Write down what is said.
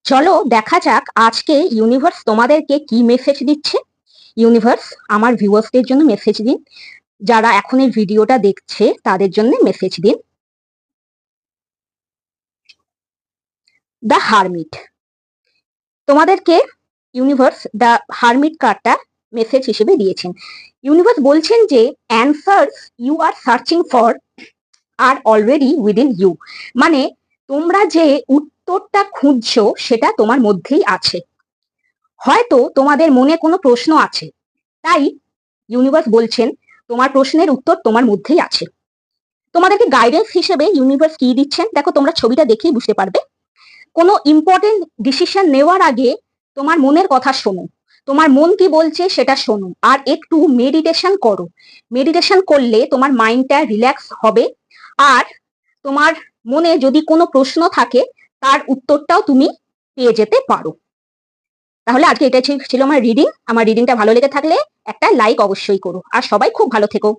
চলো দেখা যাক আজকে ইউনিভার্স তোমাদেরকে কি মেসেজ দিচ্ছে। ইউনিভার্স আমার ভিউয়ার্সদের জন্য মেসেজ দিন, যারা এখন এই ভিডিওটা দেখছে তাদের জন্য মেসেজ দিন। দ্য হারমিট, তোমাদেরকে ইউনিভার্স দ্য হারমিট কার্ডটা মেসেজ হিসেবে দিয়েছেন। ইউনিভার্স বলছেন যে answers you are searching for are already within you, মানে তোমরা যে উত্তরটা খুঁজছো সেটা তোমার মধ্যেই আছে। হয়তো তোমাদের মনে কোনো প্রশ্ন আছে, তাই ইউনিভার্স বলছেন তোমার প্রশ্নের উত্তর তোমার মধ্যেই আছে। তোমাদেরকে গাইডেন্স হিসেবে ইউনিভার্স কি দিচ্ছেন দেখো, তোমরা ছবিটা দেখেই বুঝতে পারবে। কোনো ইম্পর্টেন্ট ডিসিশন নেওয়ার আগে তোমার মনের কথা শোনো, তোমার মন কি বলছে সেটা শোনো, আর একটু মেডিটেশন করো। মেডিটেশন করলে তোমার মাইন্ডটা রিল্যাক্স হবে, আর তোমার মনে যদি কোনো প্রশ্ন থাকে তার উত্তরটাও তুমি পেয়ে যেতে পারো। তাহলে আজকে এটাই ছিল আমার রিডিং। আমার রিডিংটা ভালো লেগে থাকলে একটা লাইক অবশ্যই করো, আর সবাই খুব ভালো থেকো।